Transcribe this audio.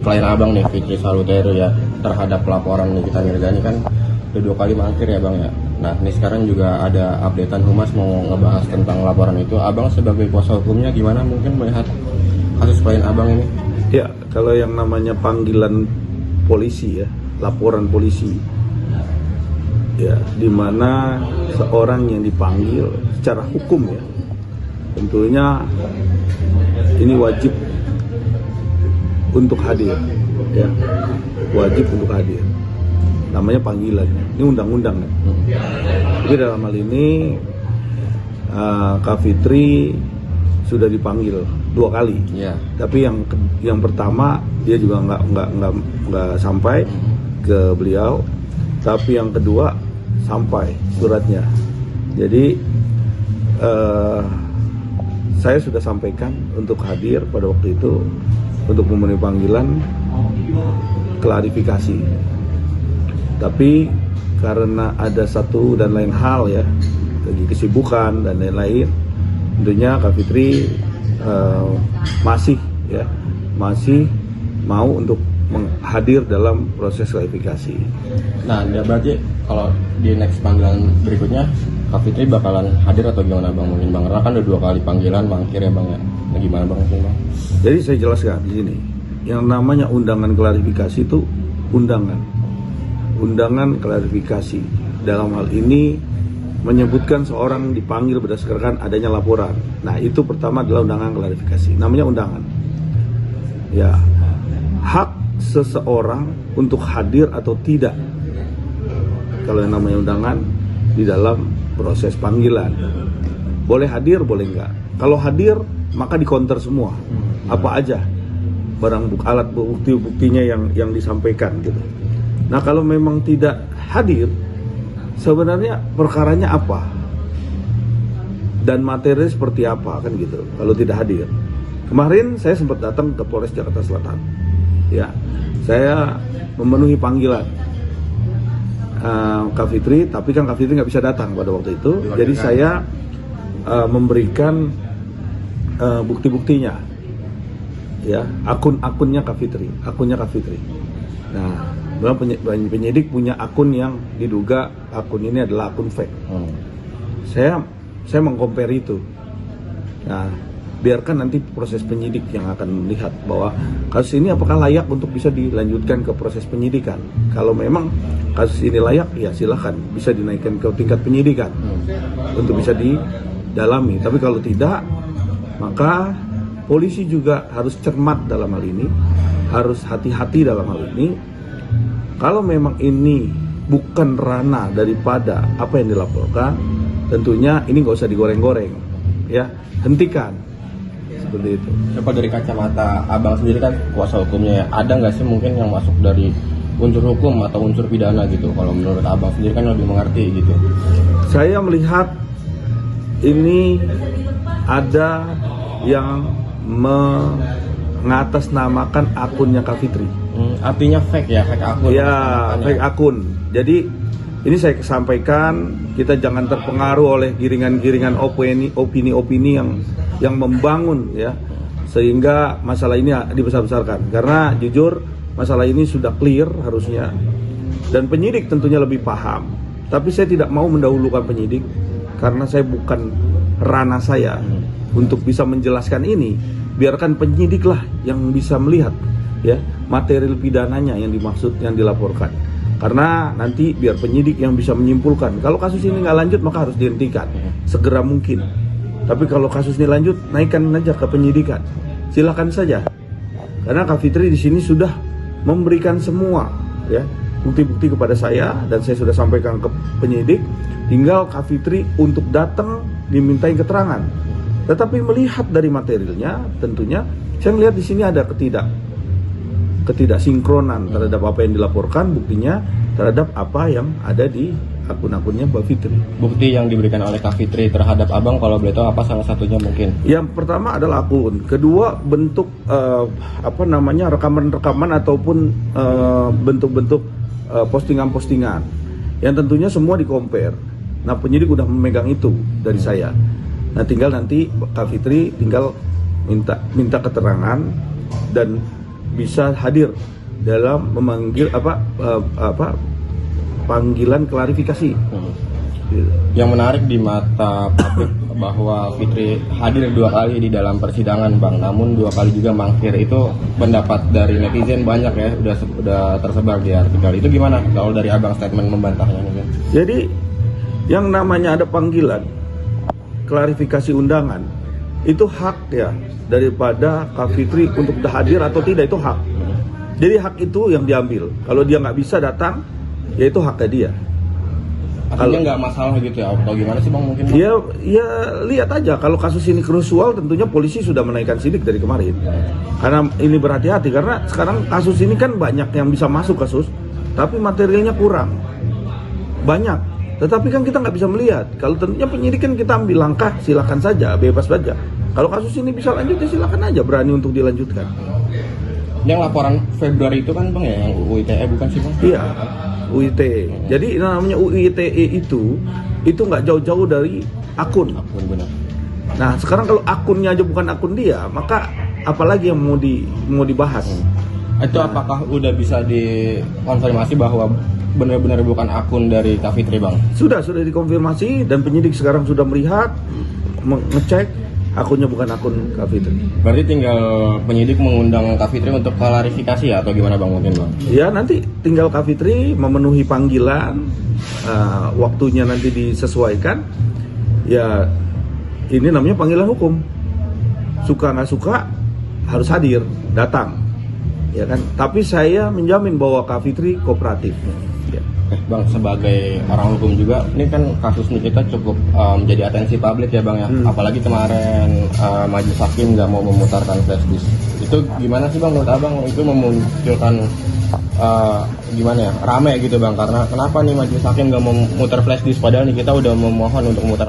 Klien abang nih, Fitri Salutero ya, terhadap laporan Nikita Mirzani kan udah 2 kali mangkir ya bang ya. Nah ini sekarang juga ada updatean Humas mau ngebahas tentang laporan itu. Abang sebagai kuasa hukumnya gimana mungkin melihat kasus klien abang ini? Ya, kalau yang namanya panggilan polisi ya, laporan polisi, ya, di mana seorang yang dipanggil secara hukum ya, tentunya ini wajib untuk hadir, ya, wajib untuk hadir. Namanya panggilannya, ini undang-undang ya. Tapi dalam hal ini Kak Fitri sudah dipanggil 2 kali. Iya. Tapi yang pertama dia juga nggak sampai ke beliau. Tapi yang kedua sampai suratnya. Jadi saya sudah sampaikan untuk hadir pada waktu itu untuk memenuhi panggilan klarifikasi. Tapi karena ada satu dan lain hal ya, bagi kesibukan dan lain-lain, tentunya Kak Fitri masih mau untuk hadir dalam proses klarifikasi. Nah ya berarti kalau di next panggilan berikutnya Kak Fitri bakalan hadir atau gimana bang? Mungkin bang, karena kan udah 2 kali panggilan mangkir ya bang ya. Nah, gimana bang mungkin bang? Jadi saya jelaskan di sini, yang namanya undangan klarifikasi itu undangan klarifikasi. Dalam hal ini menyebutkan seorang dipanggil berdasarkan adanya laporan. Nah itu pertama adalah undangan klarifikasi, namanya undangan. Ya, hak seseorang untuk hadir atau tidak, kalau yang namanya undangan di dalam proses panggilan, boleh hadir boleh enggak. Kalau hadir maka di-counter semua, apa aja alat buktinya yang disampaikan gitu. Nah kalau memang tidak hadir, sebenarnya perkaranya apa dan materi seperti apa kan gitu. Kalau tidak hadir, kemarin saya sempat datang ke Polres Jakarta Selatan. Ya, saya memenuhi panggilan Kak Fitri, tapi kan Kak Fitri nggak bisa datang pada waktu itu. Jadi saya memberikan bukti-buktinya, ya, akunnya Kak Fitri. Nah, penyidik punya akun yang diduga akun ini adalah akun fake. Saya mengcompare itu. Nah, biarkan nanti proses penyidik yang akan melihat bahwa kasus ini apakah layak untuk bisa dilanjutkan ke proses penyidikan. Kalau memang kasus ini layak, ya silahkan bisa dinaikkan ke tingkat penyidikan untuk bisa didalami. Tapi kalau tidak, maka polisi juga harus cermat dalam hal ini, harus hati-hati dalam hal ini. Kalau memang ini bukan ranah daripada apa yang dilaporkan, tentunya ini nggak usah digoreng-goreng, ya, hentikan. Seperti itu. Coba dari kacamata abang sendiri kan kuasa hukumnya ya, ada nggak sih mungkin yang masuk dari unsur hukum atau unsur pidana gitu? Kalau menurut abang sendiri kan lebih mengerti gitu. Saya melihat ini ada yang mengatasnamakan akunnya Kak Fitri. Artinya fake ya, fake akun. Ya, fake akun. Jadi ini saya sampaikan, kita jangan terpengaruh oleh giringan-giringan opini-opini yang membangun ya, sehingga masalah ini dibesar-besarkan. Karena jujur masalah ini sudah clear harusnya, dan penyidik tentunya lebih paham. Tapi saya tidak mau mendahulukan penyidik karena saya bukan ranah saya untuk bisa menjelaskan ini. Biarkan penyidiklah yang bisa melihat ya material pidananya yang dimaksud, yang dilaporkan. Karena nanti biar penyidik yang bisa menyimpulkan. Kalau kasus ini nggak lanjut maka harus dihentikan segera mungkin. Tapi kalau kasus ini lanjut, naikkan aja ke penyidikan. Silakan saja. Karena Kak Fitri di sini sudah memberikan semua ya bukti-bukti kepada saya, dan saya sudah sampaikan ke penyidik. Tinggal Kak Fitri untuk datang dimintain keterangan. Tetapi melihat dari materialnya, tentunya saya melihat di sini ada ketidaksinkronan terhadap apa yang dilaporkan, buktinya terhadap apa yang ada di akun-akunnya Mbak Fitri. Bukti yang diberikan oleh Kak Fitri terhadap abang kalau boleh tahu apa salah satunya mungkin? Yang pertama adalah akun, kedua bentuk rekaman-rekaman ataupun bentuk-bentuk postingan-postingan yang tentunya semua di-compare. Nah penyidik udah memegang itu dari saya. Nah tinggal nanti Kak Fitri tinggal minta keterangan, dan bisa hadir dalam memanggil panggilan klarifikasi. Yang menarik di mata publik bahwa Fitri hadir 2 kali di dalam persidangan bang, namun 2 kali juga mangkir. Itu pendapat dari netizen banyak ya, udah tersebar di artikel. Itu gimana kalau dari abang statement membantahnya nih? Jadi yang namanya ada panggilan klarifikasi undangan itu hak ya daripada Kak Fitri untuk hadir atau tidak, itu hak. Jadi hak itu yang diambil. Kalau dia nggak bisa datang, ya itu haknya dia. Artinya nggak masalah gitu ya, atau gimana sih bang mungkin? Bang? Ya lihat aja, kalau kasus ini kerusual tentunya polisi sudah menaikkan sidik dari kemarin. Karena ini berhati-hati, karena sekarang kasus ini kan banyak yang bisa masuk kasus, tapi materialnya kurang. Banyak, tetapi kan kita nggak bisa melihat. Kalau tentunya penyidik kan kita ambil langkah, silakan saja, bebas saja. Kalau kasus ini bisa lanjut, ya silakan aja, berani untuk dilanjutkan. Yang laporan Februari itu kan bang ya, yang UU ITE bukan sih bang? Iya, UU ITE. Jadi namanya UU ITE itu nggak jauh-jauh dari akun. Akun benar. Nah sekarang kalau akunnya aja bukan akun dia, maka apalagi yang mau dibahas? Itu apakah udah bisa dikonfirmasi bahwa benar-benar bukan akun dari Kak Fitri bang? Sudah dikonfirmasi dan penyidik sekarang sudah melihat, mengecek akunnya bukan akun Kak Fitri. Berarti tinggal penyidik mengundang Kak Fitri untuk klarifikasi ya, atau gimana bang mungkin bang? Ya nanti tinggal Kak Fitri memenuhi panggilan, waktunya nanti disesuaikan. Ya ini namanya panggilan hukum. Suka nggak suka harus hadir, datang, ya kan. Tapi saya menjamin bahwa Kak Fitri kooperatif. Ya. Bang, sebagai orang hukum juga, ini kan kasus ini kita cukup menjadi atensi publik ya bang ya. Apalagi kemarin majelis hakim nggak mau memutarkan flash disk. Itu gimana sih bang menurut abang? Itu memunculkan gimana ya, rame gitu bang. Karena kenapa nih majelis hakim nggak mau memutar flash disk, padahal nih kita udah memohon untuk memutar.